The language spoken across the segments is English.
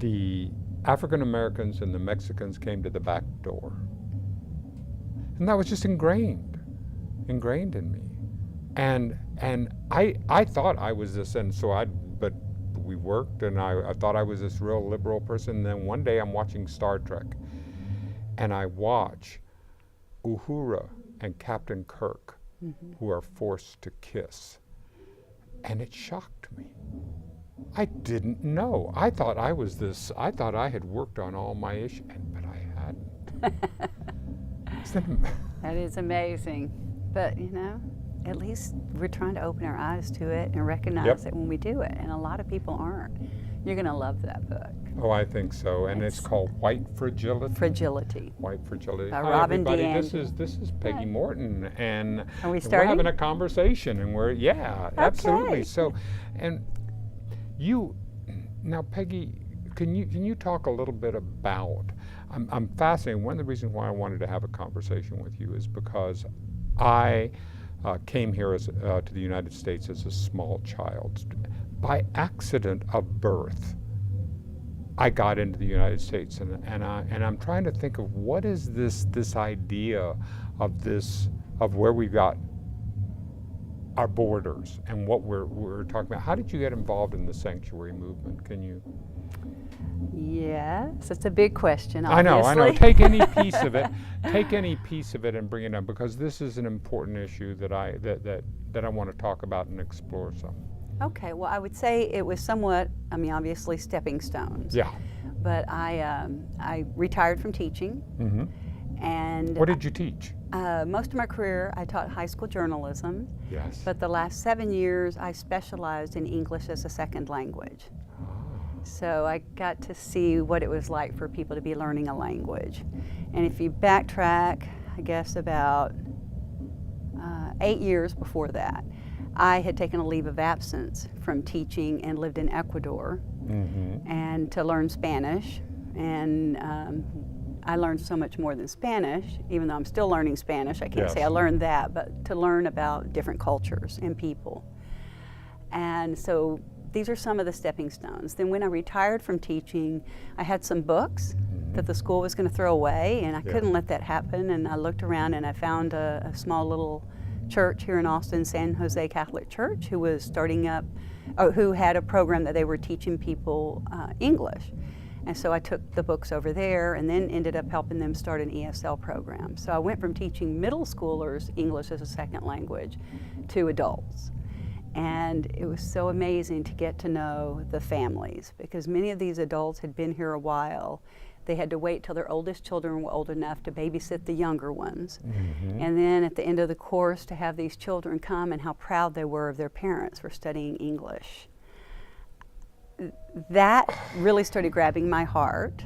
the African Americans and the Mexicans came to the back door. And that was just ingrained in me. And I thought I was this, and so but we worked, and I thought I was this real liberal person. And then one day I'm watching Star Trek, and I watch Uhura and Captain Kirk, who are forced to kiss. And it shocked me. I didn't know. I thought I had worked on all my issues, but I hadn't. That is amazing. But, you know, at least we're trying to open our eyes to it and recognize it when we do it. And a lot of people aren't. You're going to love that book. Oh, I think so. And it's called White Fragility. Fragility. White Fragility. By Hi, Robin everybody. DeAngelo. This is Peggy Morton, and Are we we're starting? having a conversation, and absolutely. Okay. So, and you now, Peggy, can you talk a little bit about? I'm fascinated. One of the reasons why I wanted to have a conversation with you is because I came here to the United States as a small child. By accident of birth, I got into the United States, and I'm trying to think of what is this idea of where we got our borders and what we're talking about. How did you get involved in the sanctuary movement? Can you? Yes, it's a big question, obviously. I know. Take any piece of it and bring it up, because this is an important issue that I want to talk about and explore some. Okay, well, I would say it was somewhat, obviously stepping stones. Yeah. But I retired from teaching. Mm-hmm. And what did you teach? Most of my career, I taught high school journalism. Yes. But the last 7 years, I specialized in English as a second language. So I got to see what it was like for people to be learning a language. And if you backtrack, I guess about 8 years before that, I had taken a leave of absence from teaching and lived in Ecuador and to learn Spanish. And I learned so much more than Spanish, even though I'm still learning Spanish. I can't say I learned that, but to learn about different cultures and people. And so these are some of the stepping stones. Then when I retired from teaching, I had some books that the school was going to throw away, and I couldn't let that happen. And I looked around and I found a small little church here in Austin, San Jose Catholic Church, who was starting up, who had a program that they were teaching people English. And so I took the books over there and then ended up helping them start an ESL program. So I went from teaching middle schoolers English as a second language to adults. And it was so amazing to get to know the families, because many of these adults had been here a while. They had to wait till their oldest children were old enough to babysit the younger ones. And then at the end of the course, to have these children come and how proud they were of their parents for studying English. That really started grabbing my heart,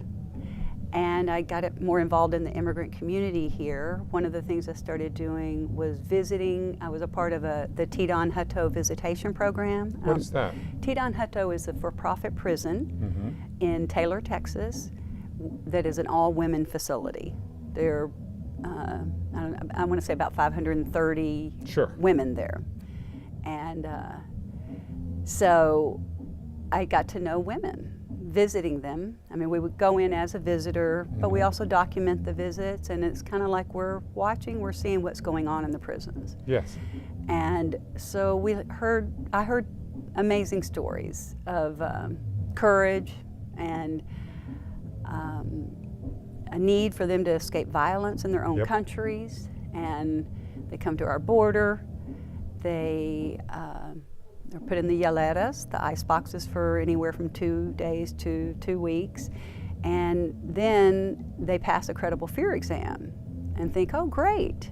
and I got more involved in the immigrant community here. One of the things I started doing was visiting. I was a part of the Tardan Hutto visitation program. What is that? Tardan Hutto is a for-profit prison in Taylor, Texas, that is an all-women facility. There are, I want to say about 530 women there. And so I got to know women, visiting them. We would go in as a visitor, but we also document the visits, and it's kind of like we're seeing what's going on in the prisons. Yes. And so I heard amazing stories of courage and a need for them to escape violence in their own countries, and they come to our border. They're put in the hieleras, the ice boxes, for anywhere from 2 days to 2 weeks, and then they pass a credible fear exam and think, oh great,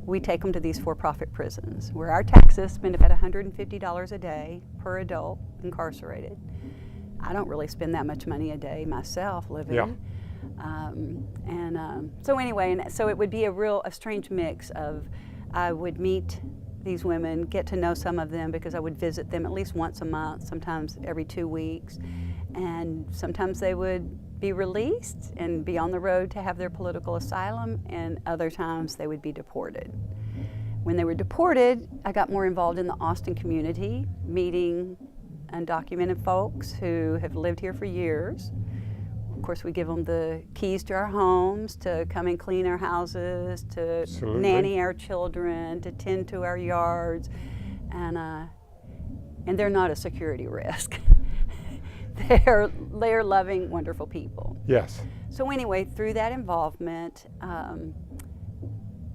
we take them to these for-profit prisons where our taxes spend about $150 a day per adult incarcerated. I don't really spend that much money a day myself living. So anyway, and so it would be a strange mix of, I would meet these women, get to know some of them, because I would visit them at least once a month, sometimes every 2 weeks, and sometimes they would be released and be on the road to have their political asylum, and other times they would be deported. When they were deported, I got more involved in the Austin community, meeting undocumented folks who have lived here for years, Of course, we give them the keys to our homes, to come and clean our houses, to Absolutely. nanny our children, to tend to our yards, and they're not a security risk. They're loving, wonderful people. Yes. So anyway, through that involvement,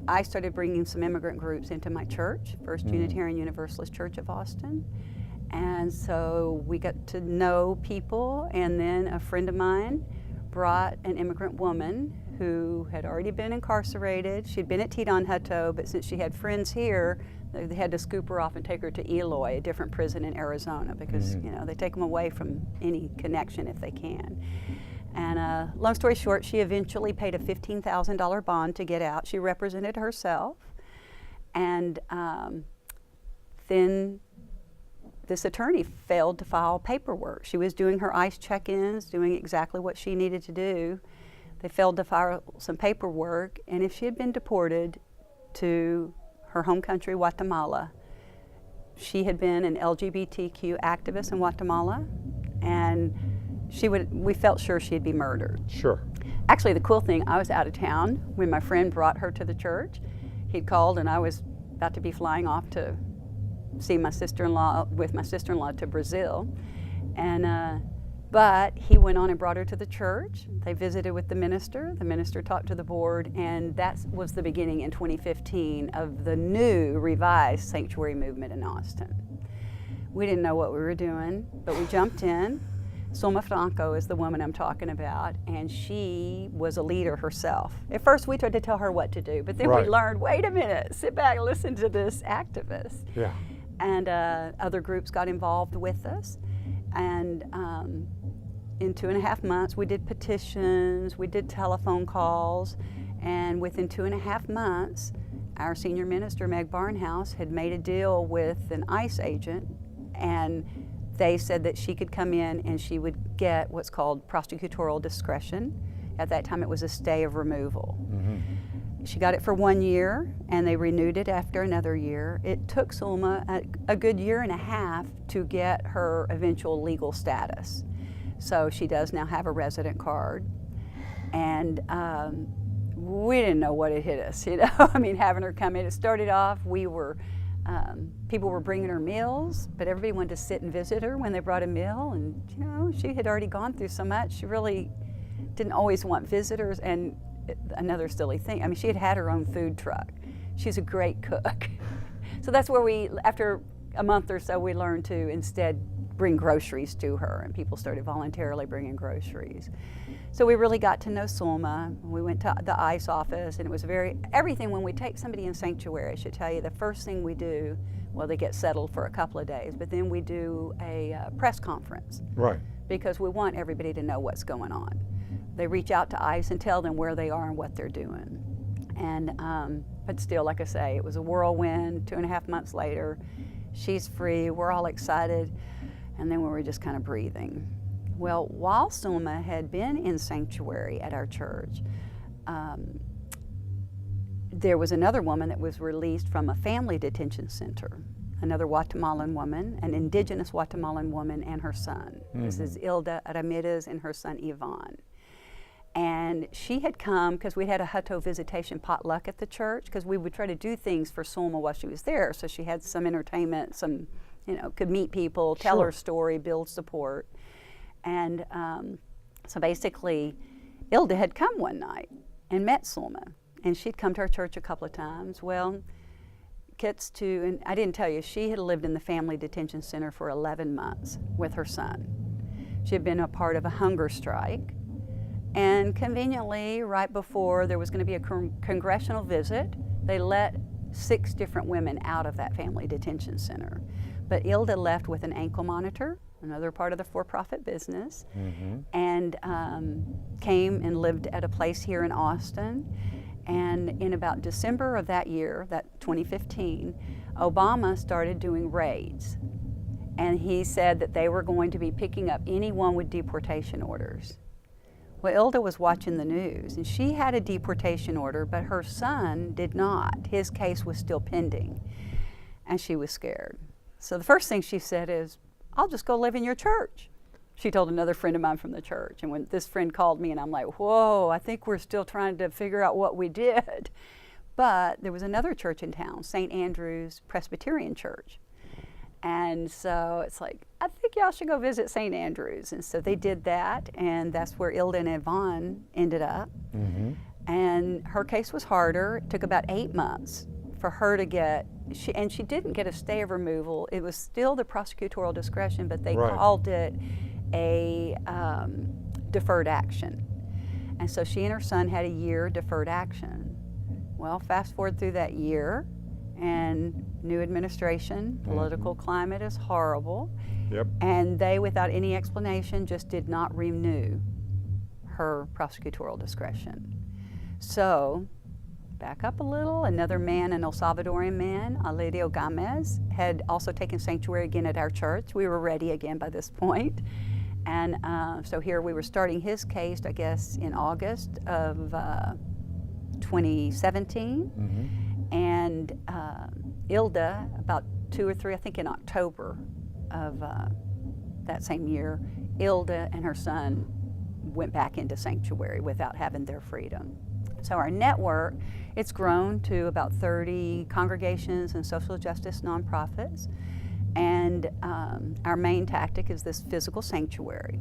I started bringing some immigrant groups into my church, First Unitarian Universalist Church of Austin. And so we got to know people, and then a friend of mine brought an immigrant woman who had already been incarcerated. She'd been at Tardan, but since she had friends here, they had to scoop her off and take her to Eloy, a different prison in Arizona, because you know, they take them away from any connection if they can. And long story short, she eventually paid a $15,000 bond to get out. She represented herself. And then this attorney failed to file paperwork. She was doing her ICE check-ins, doing exactly what she needed to do. They failed to file some paperwork, and if she had been deported to her home country, Guatemala, she had been an LGBTQ activist in Guatemala, and we felt sure she'd be murdered. Sure. Actually, the cool thing, I was out of town when my friend brought her to the church. He'd called, and I was about to be flying off to see my sister-in-law to Brazil, and but he went on and brought her to the church. They visited with the minister. The minister talked to the board, and that was the beginning in 2015 of the new revised sanctuary movement in Austin. We didn't know what we were doing, but we jumped in. Zulma Franco is the woman I'm talking about, and she was a leader herself. At first, we tried to tell her what to do, but then we learned, wait a minute, sit back and listen to this activist. Yeah. And other groups got involved with us. And in 2.5 months, we did petitions, we did telephone calls, and within 2.5 months, our senior minister, Meg Barnhouse, had made a deal with an ICE agent, and they said that she could come in and she would get what's called prosecutorial discretion. At that time, it was a stay of removal. She got it for 1 year, and they renewed it after another year. It took Zulma a good 1.5 years to get her eventual legal status. So she does now have a resident card. And we didn't know what had hit us, you know? I mean, having her come in, it started off, people were bringing her meals, but everybody wanted to sit and visit her when they brought a meal. And, you know, she had already gone through so much. She really didn't always want visitors. And another silly thing, I mean, she had her own food truck. She's a great cook. So that's where after a month or so, we learned to instead bring groceries to her, and people started voluntarily bringing groceries. So we really got to know Zulma. We went to the ICE office, and it was everything. When we take somebody in sanctuary, I should tell you, the first thing we do, well, they get settled for a couple of days, but then we do a press conference. Right. Because we want everybody to know what's going on. They reach out to ICE and tell them where they are and what they're doing. And, but still, like I say, it was a whirlwind. 2.5 months later, she's free, we're all excited, and then we were just kind of breathing. Well, while Zulma had been in sanctuary at our church, there was another woman that was released from a family detention center, another Guatemalan woman, an indigenous Guatemalan woman, and her son. This is Ilda Ramirez and her son Ivan. And she had come because we had a Hutto visitation potluck at the church, because we would try to do things for Zulma while she was there. So she had some entertainment, some, you know, could meet people, tell her story, build support. And so basically, Ilda had come one night and met Zulma. And she'd come to our church a couple of times. Well, and I didn't tell you, she had lived in the family detention center for 11 months with her son. She had been a part of a hunger strike. And conveniently, right before there was going to be a congressional visit, they let 6 different women out of that family detention center. But Ilda left with an ankle monitor, another part of the for-profit business, and came and lived at a place here in Austin. And in about December of that year, that 2015, Obama started doing raids. And he said that they were going to be picking up anyone with deportation orders. Well, Ilda was watching the news, and she had a deportation order, but her son did not. His case was still pending, and she was scared. So the first thing she said is, I'll just go live in your church. she told another friend of mine from the church. And when this friend called me, and I'm like, whoa, I think we're still trying to figure out what we did. But there was another church in town, St. Andrew's Presbyterian Church. And so it's like, I think y'all should go visit St. Andrew's. And so they did that, and that's where Ilda and Yvonne ended up. Mm-hmm. And her case was harder. It took about 8 months for her to get, she didn't get a stay of removal. It was still the prosecutorial discretion, but they Right. called it a deferred action. And so she and her son had a year deferred action. Well, fast forward through that year, and new administration, political climate is horrible. Yep. And they, without any explanation, just did not renew her prosecutorial discretion. So, back up a little, another man, an El Salvadorian man, Aledio Gomez, had also taken sanctuary again at our church. We were ready again by this point. And so here we were starting his case, I guess, in August of 2017. Mm-hmm. And Ilda, about 2 or 3, I think in October of that same year, Ilda and her son went back into sanctuary without having their freedom. So our network, it's grown to about 30 congregations and social justice nonprofits. And our main tactic is this physical sanctuary.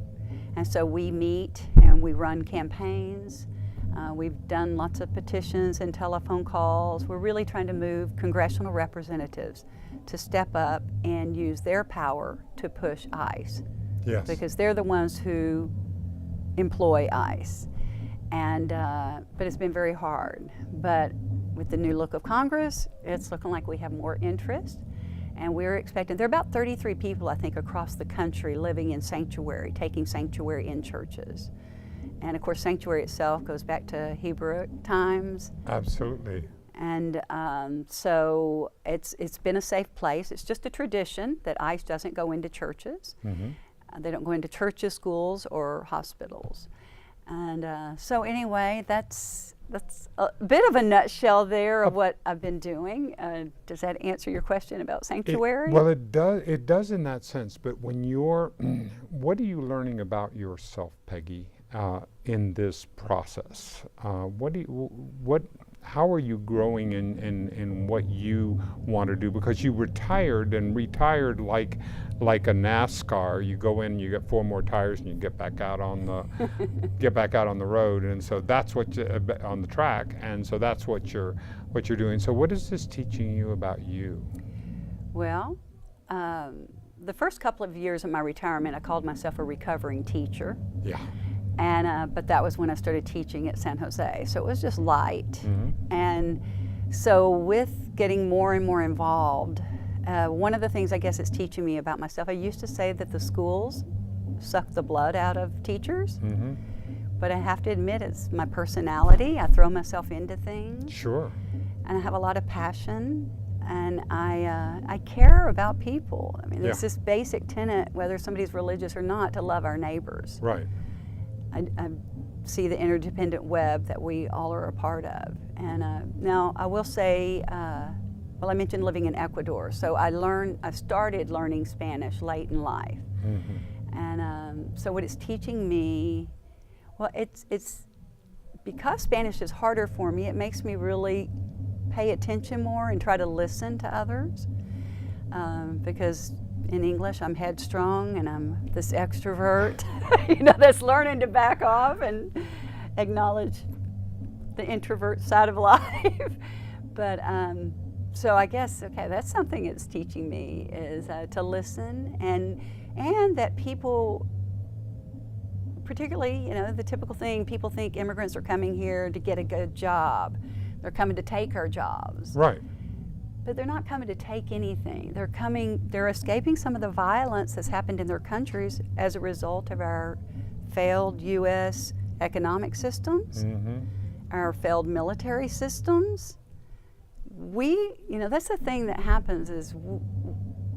And so we meet and we run campaigns. We've done lots of petitions and telephone calls. We're really trying to move congressional representatives to step up and use their power to push ICE. Yes. Because they're the ones who employ ICE. And, but it's been very hard. But with the new look of Congress, it's looking like we have more interest. And we're expecting, there are about 33 people, I think, across the country living in sanctuary, taking sanctuary in churches. And of course, sanctuary itself goes back to Hebrew times. Absolutely. And so it's been a safe place. It's just a tradition that ICE doesn't go into churches. Mm-hmm. They don't go into churches, schools, or hospitals. And so anyway, that's a bit of a nutshell there of what I've been doing. Does that answer your question about sanctuary? Well, it does. It does in that sense. But when you're, what are you learning about yourself, Peggy, in this process? How are you growing in what you want to do? Because you retired like a NASCAR. You go in, you get 4 more tires, and you get back out on the road. And so that's what on the track. And so that's what you're doing. So what is this teaching you about you? Well, the first couple of years of my retirement, I called myself a recovering teacher. Yeah. And but that was when I started teaching at San Jose, so it was just light. Mm-hmm. And so with getting more and more involved, one of the things I guess it's teaching me about myself, I used to say that the schools suck the blood out of teachers, Mm-hmm. but I have to admit it's my personality. I throw myself into things. Sure. And I have a lot of passion, and I care about people. I mean, it's this basic tenet, whether somebody's religious or not, to love our neighbors. Right. I see the interdependent web that we all are a part of. And now I will say, well, I mentioned living in Ecuador. So I started learning Spanish late in life. Mm-hmm. And so what it's teaching me, well, it's because Spanish is harder for me, it makes me really pay attention more and try to listen to others. Because in English, I'm headstrong and I'm this extrovert, that's learning to back off and acknowledge the introvert side of life. But so I guess, okay, that's something it's teaching me is to listen and that people, particularly, the typical thing, people think immigrants are coming here to get a good job. They're coming to take our jobs. Right. But they're not coming to take anything. They're escaping some of the violence that's happened in their countries as a result of our failed U.S. economic systems, Mm-hmm. our failed military systems. That's the thing that happens is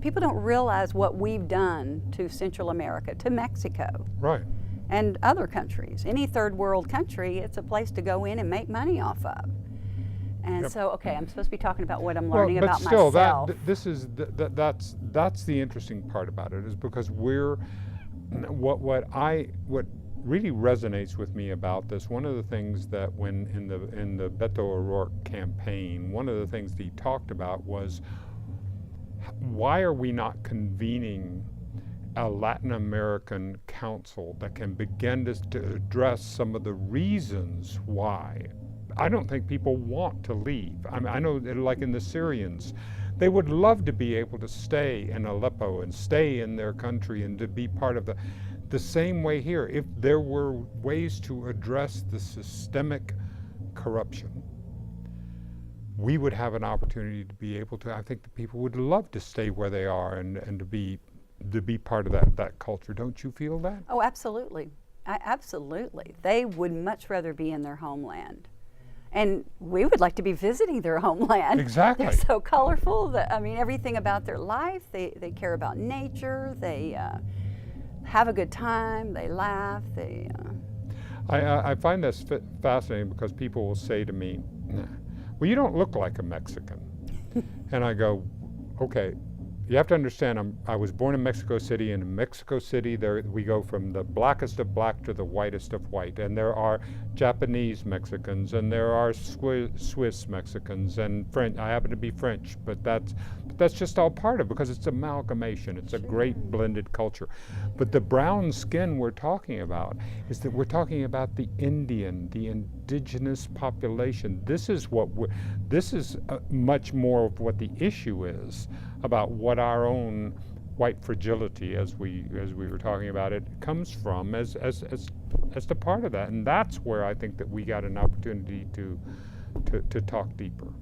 people don't realize what we've done to Central America, to Mexico. Right. And other countries. Any third world country, it's a place to go in and make money off of. And so, okay, I'm supposed to be talking about what I'm learning about myself. But still, that's the interesting part about it, is because we're what really resonates with me about this, one of the things that when in the Beto O'Rourke campaign, one of the things that he talked about was, why are we not convening a Latin American council that can begin to address some of the reasons why? I don't think people want to leave. I know that, like in the Syrians, they would love to be able to stay in Aleppo and stay in their country and to be part of the same way here. If there were ways to address the systemic corruption, we would have an opportunity to be able to, I think the people would love to stay where they are and to be part of that culture. Don't you feel that? Oh, absolutely. Absolutely. They would much rather be in their homeland. And we would like to be visiting their homeland. Exactly. They're so colorful. I mean, everything about their life, they care about nature, they have a good time, they laugh, they... I find this fascinating because people will say to me, well, you don't look like a Mexican. And I go, okay, you have to understand, I was born in Mexico City, and in Mexico City we go from the blackest of black to the whitest of white, and there are Japanese Mexicans, and there are Swiss Mexicans, and French. I happen to be French, but that's just all part of it because it's amalgamation. It's a great blended culture. But the brown skin we're talking about is that we're talking about the Indian, the indigenous population. This is much more of what the issue is about what our own white fragility, as we were talking about it, comes from as the part of that. And that's where I think that we got an opportunity to talk deeper.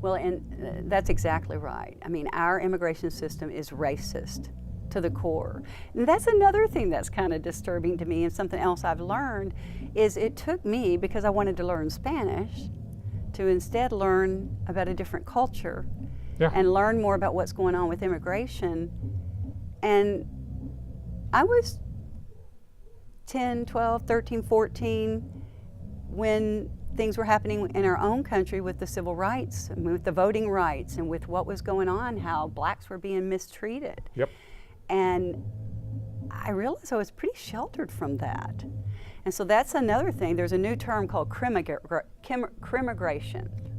Well, and that's exactly right. I mean, our immigration system is racist to the core. And that's another thing that's kind of disturbing to me, and something else I've learned is it took me, because I wanted to learn Spanish, to instead learn about a different culture. Yeah. And learn more about what's going on with immigration. And I was 10, 12, 13, 14 when things were happening in our own country with the civil rights, and with the voting rights, and with what was going on, how blacks were being mistreated. Yep. And I realized I was pretty sheltered from that. And so that's another thing. There's a new term called crimmigration.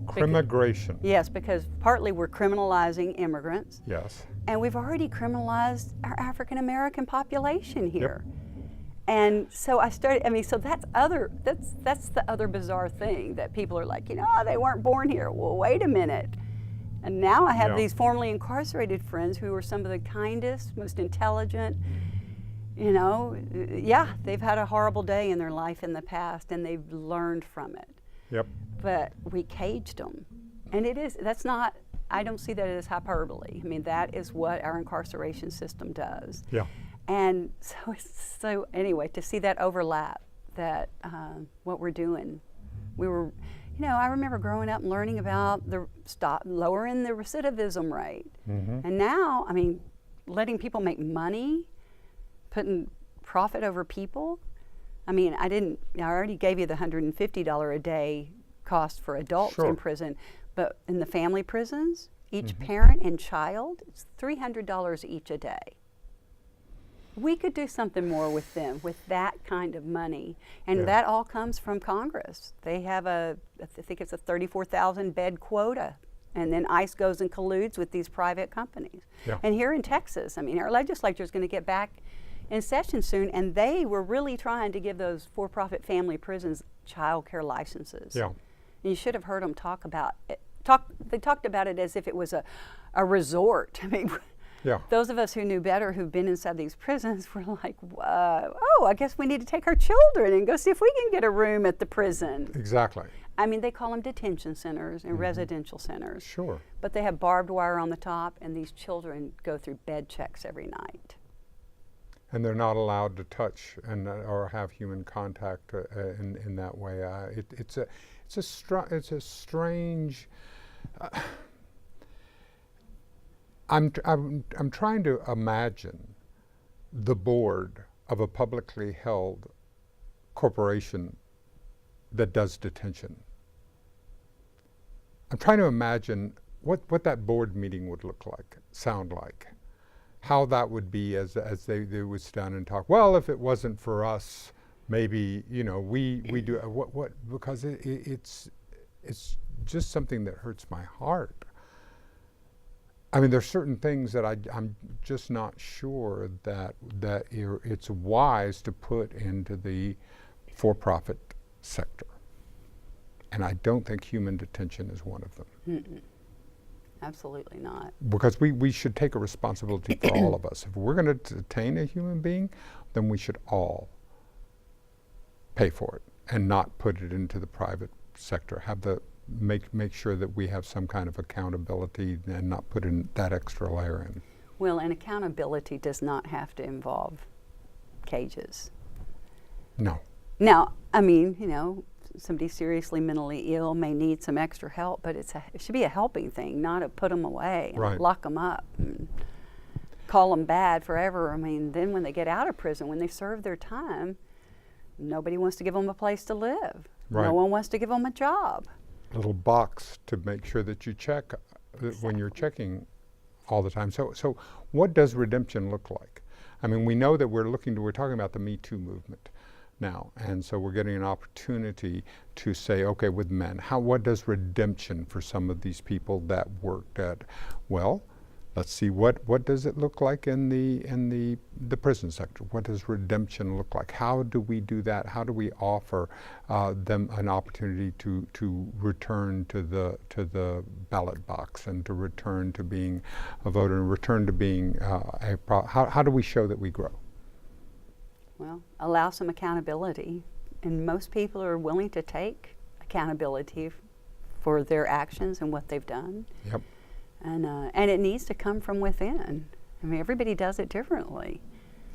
Crimmigration. Yes, because partly we're criminalizing immigrants. Yes. And we've already criminalized our African American population here. Yep. And so so that's the other bizarre thing, that people are like, they weren't born here. Well, wait a minute. And now I have these formerly incarcerated friends who are some of the kindest, most intelligent, they've had a horrible day in their life in the past, and they've learned from it. Yep. But we caged them. And I don't see that as hyperbole. I mean, that is what our incarceration system does. Yeah. And so anyway, to see that overlap, that what we're doing, I remember growing up and learning about lowering the recidivism rate. Mm-hmm. And now, letting people make money, putting profit over people. I already gave you the $150 a day cost for adults in prison, but in the family prisons, each parent and child, it's $300 each a day. We could do something more with them with that kind of money, and that all comes from Congress. They have I think it's a 34,000 bed quota, and then ICE goes and colludes with these private companies. Yeah. And here in Texas, our legislature is going to get back in session soon, and they were really trying to give those for-profit family prisons child care licenses. Yeah. And you should have heard them talk about it. They talked about it as if it was a resort. Those of us who knew better, who've been inside these prisons, were like, I guess we need to take our children and go see if we can get a room at the prison. Exactly. They call them detention centers and residential centers. Sure. But they have barbed wire on the top, and these children go through bed checks every night. And they're not allowed to touch or have human contact in that way. It's a strange. I'm trying to imagine the board of a publicly held corporation that does detention. I'm trying to imagine what that board meeting would look like, sound like. how that would be as they would sit down and talk. Well, if it wasn't for us, maybe, you know, we do what because it's just something that hurts my heart. I mean, there's certain things that I'm just not sure that it's wise to put into the for-profit sector. And I don't think human detention is one of them. Mm-mm. Absolutely not. Because we should take a responsibility for all of us. If we're going to detain a human being, then we should all pay for it and not put it into the private sector. Make sure that we have some kind of accountability and not put in that extra layer in. Well, and accountability does not have to involve cages. No. Now, I mean, you know, somebody seriously mentally ill may need some extra help, but it should be a helping thing, not to put them away and Right. lock them up and call them bad forever. I mean, then when they get out of prison, when they serve their time, nobody wants to give them a place to live. Right. No one wants to give them a job. Little box to make sure that you check when you're checking all the time. So what does redemption look like? I mean, we know that we're talking about the Me Too movement now, and so we're getting an opportunity to say, okay, with men, what does redemption for some of these people that worked at, well, let's see, what does it look like in the prison sector? What does redemption look like? How do we do that? How do we offer them an opportunity to return to the ballot box and to return to being a voter and return to being how do we show that we grow? Well, allow some accountability. And most people are willing to take accountability for their actions and what they've done. Yep. And it needs to come from within. I mean, everybody does it differently.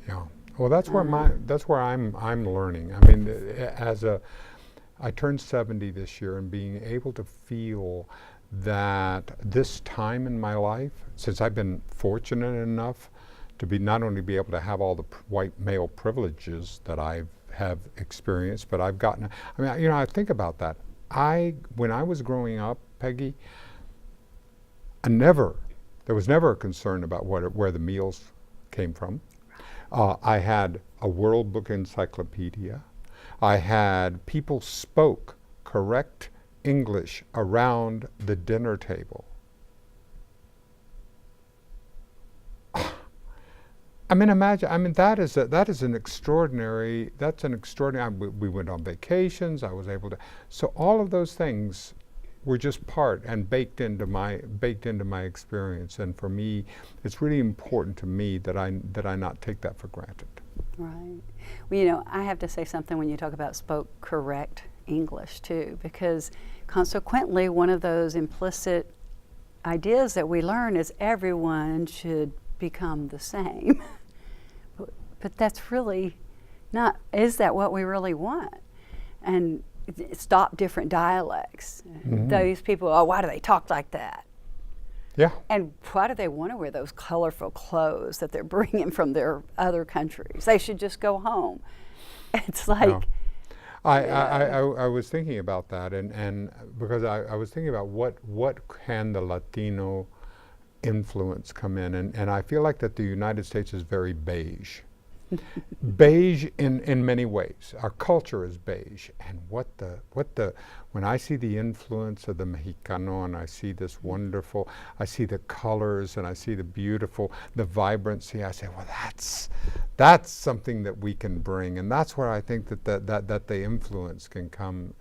Yeah. Well, that's where I'm learning. I mean, I turned 70 this year, and being able to feel that this time in my life, since I've been fortunate enough to not only be able to have all the white male privileges that I have experienced, but I've gotten. I mean, you know, I think about that. When I was growing up, Peggy, there was never a concern about where the meals came from. I had a World Book Encyclopedia. I had people spoke correct English around the dinner table. I mean, imagine. I mean, that is an extraordinary. That's an extraordinary. We went on vacations. I was able to. So all of those things were just part and baked into my experience. And for me, it's really important to me that I not take that for granted. Right. Well, you know, I have to say something when you talk about spoke correct English too, because consequently, one of those implicit ideas that we learn is everyone should become the same. But that's really not, is that what we really want? And stop different dialects. Mm-hmm. Those people, why do they talk like that? Yeah. And why do they want to wear those colorful clothes that they're bringing from their other countries? They should just go home. It's like... No. I was thinking about that, and because I was thinking about what can the Latino influence come in, and I feel like that the United States is very beige. Beige in many ways. Our culture is beige, and when I see the influence of the Mexicano, and I see this wonderful, I see the colors, and I see the beautiful, the vibrancy, I say, well, that's something that we can bring, and that's where I think that the influence can come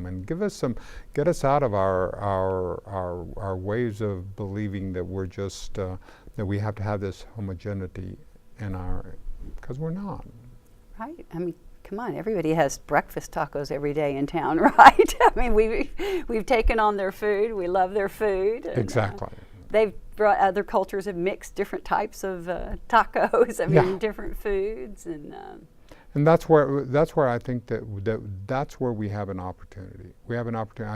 and get us out of our ways of believing that we're just that we have to have this homogeneity in our, because we're not. Right. I mean, come on, everybody has breakfast tacos every day in town, right? I mean, we've taken on their food. We love their food. And, exactly. They've brought, other cultures have mixed different types of tacos. I mean, different foods, and that's where I think that's where we have an opportunity. We have an opportunity.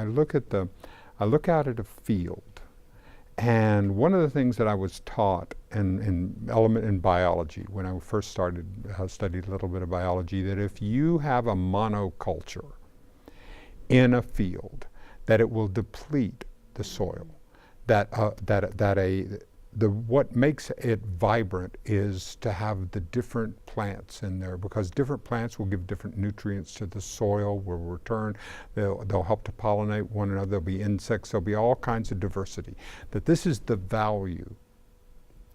I look out at a field. And one of the things that I was taught in biology, when I first studied a little bit of biology, that if you have a monoculture in a field, that it will deplete the soil, that what makes it vibrant is to have the different plants in there, because different plants will give different nutrients to the soil, will return, they'll help to pollinate one another, there'll be insects, there'll be all kinds of diversity. That this is the value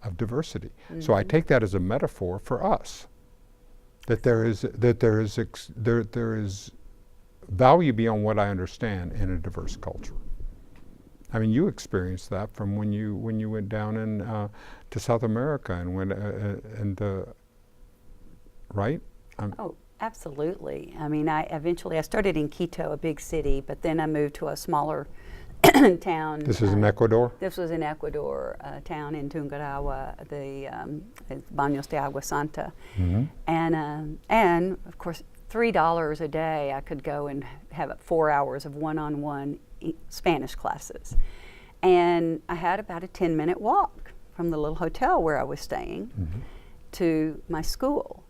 of diversity. So I take that as a metaphor for us. That there is value beyond what I understand in a diverse culture. I mean, you experienced that from when you went down to South America and went right? Oh, absolutely. I mean, I started in Quito, a big city, but then I moved to a smaller town. This is in Ecuador? This was in Ecuador, a town in Tungurahua, the Baños de Agua Santa. And of course, $3 a day, I could go and have 4 hours of one-on-one Spanish classes. And I had about a 10-minute walk from the little hotel where I was staying to my school.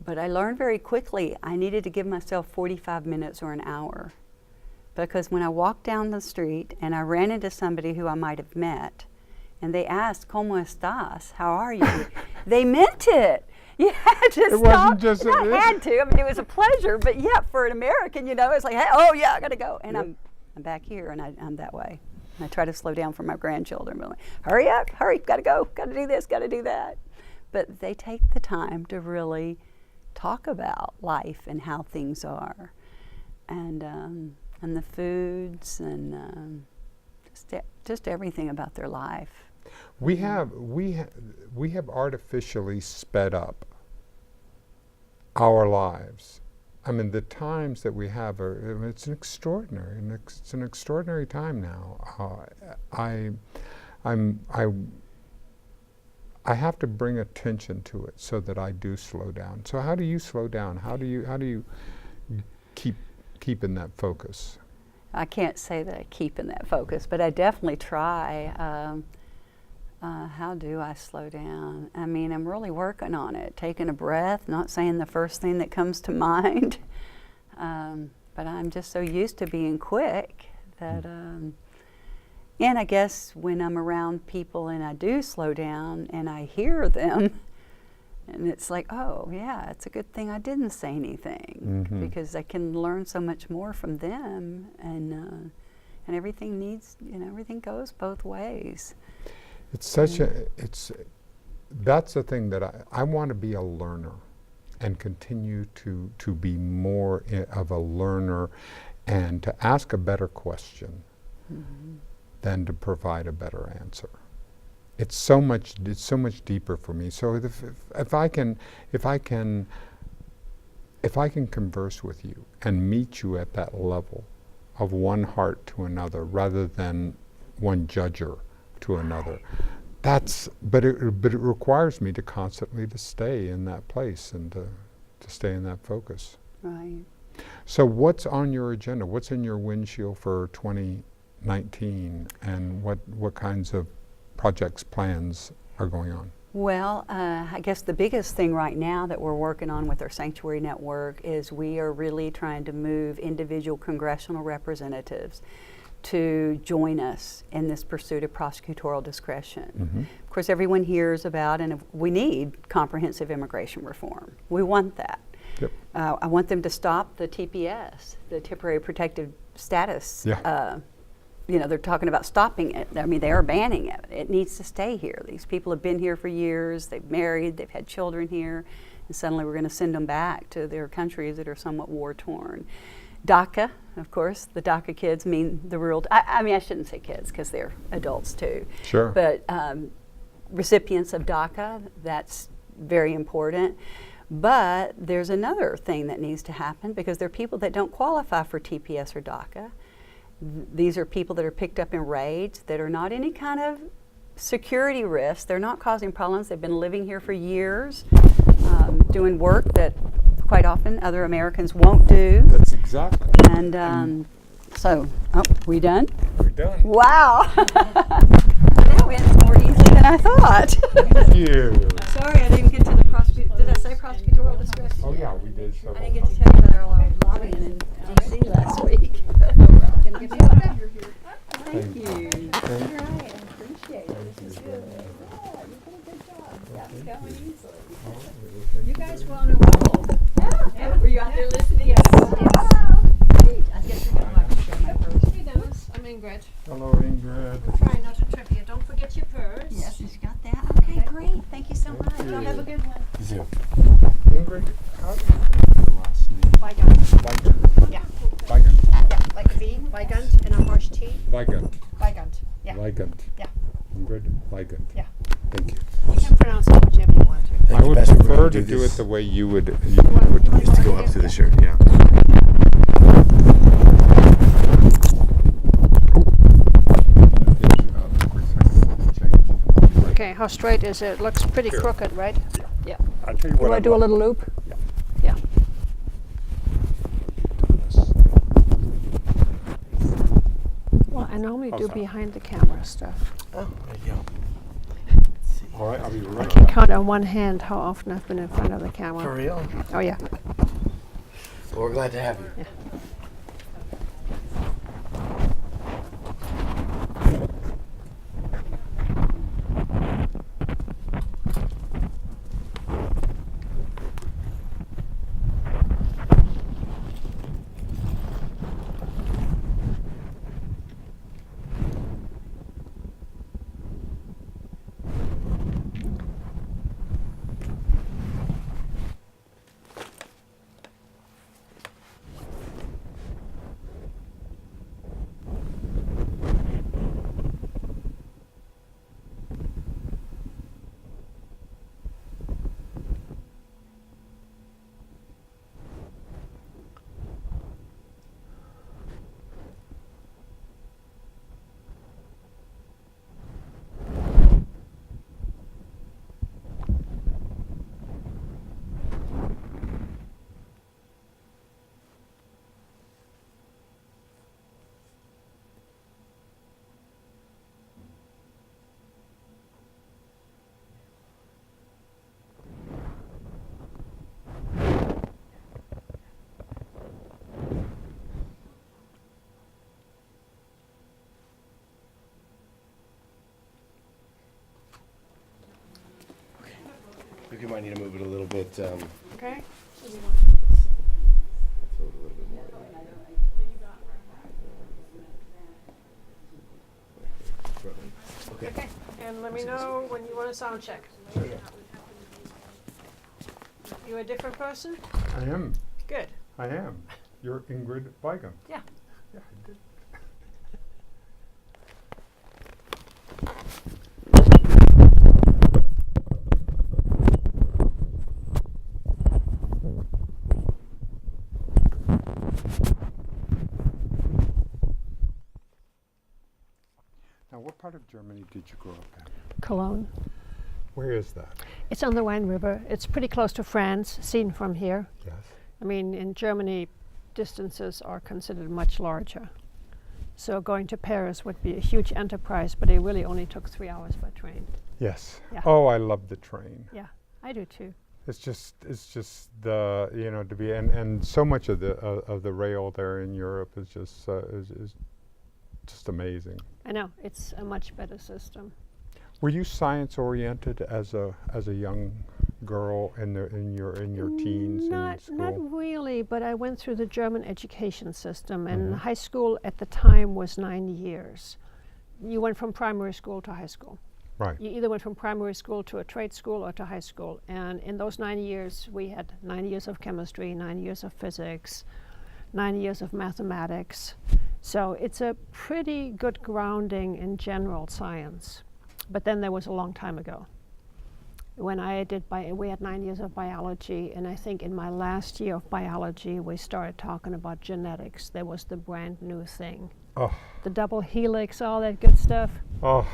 But I learned very quickly I needed to give myself 45 minutes or an hour. Because when I walked down the street and I ran into somebody who I might have met, and they asked, "Cómo estás? How are you?" They meant it. You had to stop. Wasn't just I had to. I mean, it was a pleasure, but yeah, for an American, it's like, hey, oh yeah, I gotta go. And I'm back here, and I'm that way. And I try to slow down for my grandchildren. But like, hurry up, hurry, gotta go, gotta do this, gotta do that. But they take the time to really talk about life and how things are, and the foods, and just everything about their life. We have artificially sped up our lives. I mean, the times that we have it's an extraordinary time now. I have to bring attention to it so that I do slow down. So how do you slow down? How do you keep in that focus? I can't say that I keep in that focus, but I definitely try. How do I slow down? I mean, I'm really working on it, taking a breath, not saying the first thing that comes to mind. But I'm just so used to being quick that, and I guess when I'm around people and I do slow down and I hear them, and it's like, oh yeah, it's a good thing I didn't say anything, because I can learn so much more from them, and everything needs, everything goes both ways. It's such that's the thing that I want to be a learner and continue to be more of a learner and to ask a better question than to provide a better answer. It's so much deeper for me. So if I can converse with you and meet you at that level of one heart to another rather than one judger to another, but it requires me to constantly to stay in that place and to stay in that focus. Right. So what's on your agenda? What's in your windshield for 2019, and what kinds of projects, plans are going on? Well, I guess the biggest thing right now that we're working on with our Sanctuary Network is we are really trying to move individual congressional representatives to join us in this pursuit of prosecutorial discretion. Of course, everyone hears about, and we need comprehensive immigration reform. We want that. Yep. I want them to stop the TPS, the temporary protective status. Yeah. They're talking about stopping it. I mean, they are banning it. It needs to stay here. These people have been here for years. They've married. They've had children here. And suddenly we're going to send them back to their countries that are somewhat war-torn. DACA, of course, the DACA kids mean the real, I mean, I shouldn't say kids because they're adults too. Sure. But recipients of DACA, that's very important. But there's another thing that needs to happen, because there are people that don't qualify for TPS or DACA. These are people that are picked up in raids that are not any kind of security risk. They're not causing problems. They've been living here for years, doing work that quite often other Americans won't do. That's exactly. And so, we done? We're done. Wow. That went more easily than I thought. Thank you. Sorry, I didn't get to the did I say prosecutorial discretion? Oh yeah, we did. I didn't get to tell you about our lobbying in D.C. last week. Thank you. Thank you. All right, I appreciate it. This is good. Yeah. Were you out there listening? Yes. I guess we don't like to show my purse. Hey Dennis, I'm Ingrid. Hello, Ingrid. I'm trying not to trip you. Don't forget your purse. Yes, she's got that. Okay, great. Thank you so much. you. Y'all have a good one. Ingrid, how do you say your last name? Weigand. Weigand. Yeah. Weigand. Yeah, like a V, Weigand, and a harsh T. Weigand. Weigand. Yeah. Weigand. Yeah. Ingrid Weigand. Yeah. Thank you. You can pronounce it whichever you want to. I would Best we're prefer gonna to do do it this. the way you would. Just to go up to the shirt, yeah. Okay, how straight is it? It looks pretty crooked, right? Yeah. I'll tell you what Do I do a little loop? Yeah. Yeah. Well, I normally How's do that? behind the camera stuff. Oh, there you go. All right, I'll be I right can back. count on one hand how often I've been in front of the For camera. real? Oh yeah. Well, we're glad to have you. I think we might need to move it a little bit. Okay. A little bit more. Okay. Okay. And let me know when you want a sound check. You a different person? I am. Good. I am. You're Ingrid Weigand. Yeah. Yeah, I did. Now, what part of Germany did you grow up in? Cologne. Where is that? It's on the Rhine River. It's pretty close to France, seen from here. Yes. I mean, in Germany, distances are considered much larger. So going to Paris would be a huge enterprise, but it really only took 3 hours by train. Yes. Yeah. Oh, I love the train. Yeah, I do too. It's just the to be and so much of the rail there in Europe is just amazing. I know, it's a much better system. Were you science oriented as a young girl in your teens in school? Not really, but I went through the German education system, and Mhm. high school at the time was 9 years. You went from primary school to high school. Right. You either went from primary school to a trade school or to high school. And in those 9 years, we had 9 years of chemistry, 9 years of physics, 9 years of mathematics. So it's a pretty good grounding in general science. But then there was a long time ago. When I did we had 9 years of biology, and I think in my last year of biology, we started talking about genetics. That was the brand new thing. Oh, The double helix, all that good stuff. oh.